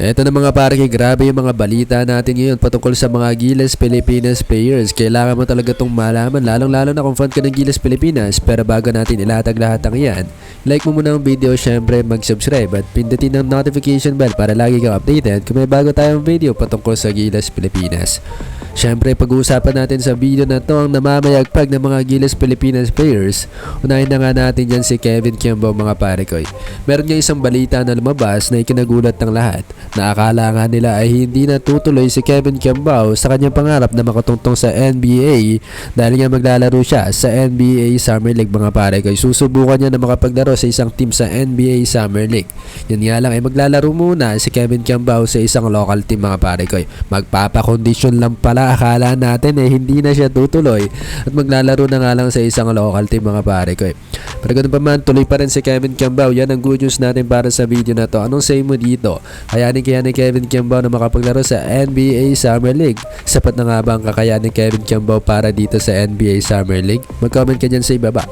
Eto na mga pare, grabe yung mga balita natin ngayon patungkol sa mga Gilas Pilipinas players. Kailangan mo talaga itong malaman, lalong-lalo na kung fan ka ng Gilas Pilipinas. Pero bago natin ilatag lahat ng yan, like mo muna ang video, syempre mag-subscribe at pindutin ang notification bell para lagi kang updated kung may bago tayong video patungkol sa Gilas Pilipinas. Syempre, pag-uusapan natin sa video na to ang namamayagpag ng mga Gilas Pilipinas players. Unahin na nga natin dyan si Kevin Kiambao mga pare ko. Meron nga isang balita na lumabas na ikinagulat ng lahat na akala nga nila ay hindi natutuloy si Kevin Kiambao sa kanyang pangarap na makatungtong sa NBA dahil nga maglalaro siya sa NBA Summer League mga pare ko. Susubukan niya na makapaglaro sa isang team sa NBA Summer League. Yun nga lang ay maglalaro muna si Kevin Kiambao sa isang local team mga pare ko. Magpapakondisyon lang pala, akala natin hindi na siya tutuloy at maglalaro na nga lang sa isang local team mga pare ko. Pero ganun pa man, tuloy pa rin si Kevin Kiambao. Yan ang good news natin para sa video na to. Anong say mo dito? Kayanin kaya ni Kevin Kiambao na makapaglaro sa NBA Summer League? Sapat na nga ba ang kakayanin ni Kevin Kiambao para dito sa NBA Summer League? Mag-comment ka dyan sa ibaba.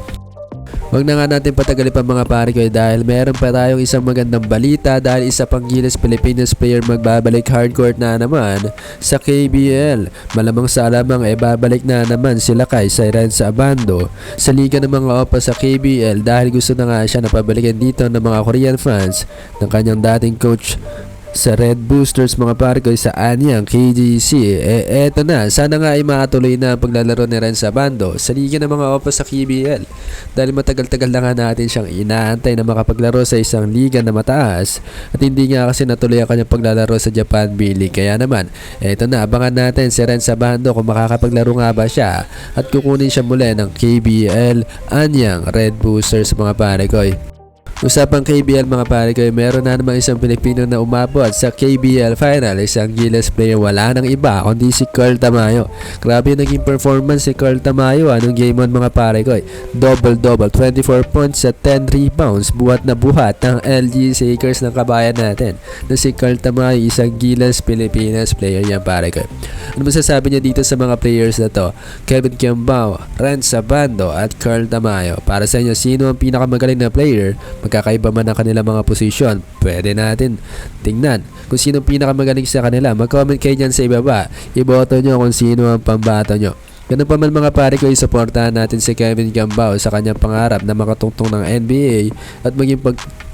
Huwag na nga natin patagalin pa mga pare ko dahil meron pa tayong isang magandang balita dahil isa pang Gilas Pilipinas player magbabalik hardcourt na naman sa KBL. Malamang sa alamang babalik na naman sila kay Renz Abando sa liga ng mga OPA sa KBL dahil gusto na nga siya na pabalikan dito ng mga Korean fans ng kanyang dating coach sa Red Boosters mga pare ko sa Anyang KGC. Eto na, sana nga ay makatuloy na ang paglalaro ni Renz Abando sa liga ng mga OPA sa KBL dahil matagal-tagal na nga natin siyang inaantay na makapaglaro sa isang liga na mataas at hindi nga kasi natuloy ang kanyang paglalaro sa Japan B-League. Kaya naman, eto na, abangan natin si Renz Abando kung makakapaglaro nga ba siya at kukunin siya muli ng KBL Anyang Red Boosters mga pare ko. Usapang KBL mga pare ko, meron na naman isang Pilipino na umabot sa KBL Final, isang Gilas player, wala nang iba kundi si Carl Tamayo. Grabe yung naging performance si Carl Tamayo anong game on mga pare ko. Double-double, 24 points at 10 rebounds, buhat na buhat ng LG Sakers ng kabayan natin na si Carl Tamayo, isang Gilas Pilipinas player yan pare ko. Ano masasabi niya dito sa mga players na to? Kevin Kiambao, Renz Abando at Carl Tamayo. Para sa inyo, sino ang pinakamagaling na player? Magkakaiba man ang kanilang mga posisyon, pwede natin tingnan kung sino pinakamagaling sa kanila. Mag-comment kayo dyan sa ibaba, iboto nyo kung sino ang pambato nyo. Ganun pa man mga pare ko, isuportahan natin si Kevin Kiambao sa kanyang pangarap na makatungtong ng NBA at maging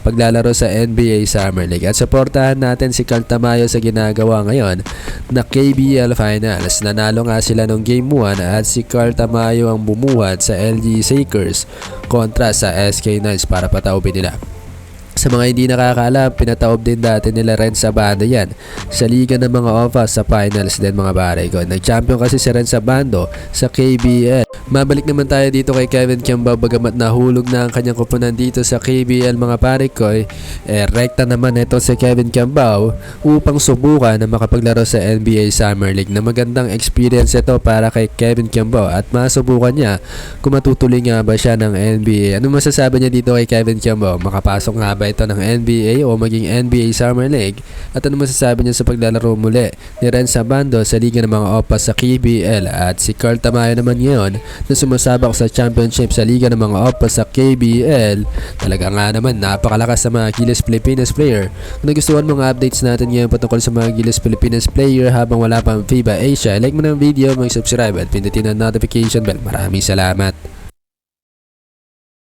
paglalaro sa NBA Summer League. At suportahan natin si Carl Tamayo sa ginagawa ngayon na KBL Finals. Nanalo nga sila nung Game 1 at si Carl Tamayo ang bumuhat sa LG Sakers kontra sa SK Knights para pataubin nila. Sa mga hindi nakakaalam, pinataob din dati nila Renz Abando yan sa liga ng mga OPA sa finals din mga pare ko. Nag-champion kasi si Renz Abando sa KBL. Mabalik naman tayo dito kay Kevin Kiambao, bagamat nahulog na ang kanyang kupunan dito sa KBL mga pare ko. Rekta naman ito si Kevin Kiambao upang subukan na makapaglaro sa NBA Summer League na magandang experience ito para kay Kevin Kiambao at masubukan niya kung matutuloy nga ba siya ng NBA. Ano masasabi niya dito kay Kevin Kiambao? Makapasok nga ba ito ng NBA o maging NBA Summer League? At ano masasabi niya sa paglalaro muli ni Renz Abando sa liga ng mga OPA sa KBL? At si Carl Tamayo naman ngayon na sumasabak sa championship sa liga ng mga OPA sa KBL. Talaga nga naman napakalakas sa mga Gilas Pilipinas player. Kung nagustuhan mga updates natin ngayon patungkol sa mga Gilas Pilipinas player habang wala pang FIBA Asia, like mo ng video, mag-subscribe at pindutin ang notification bell. Maraming salamat.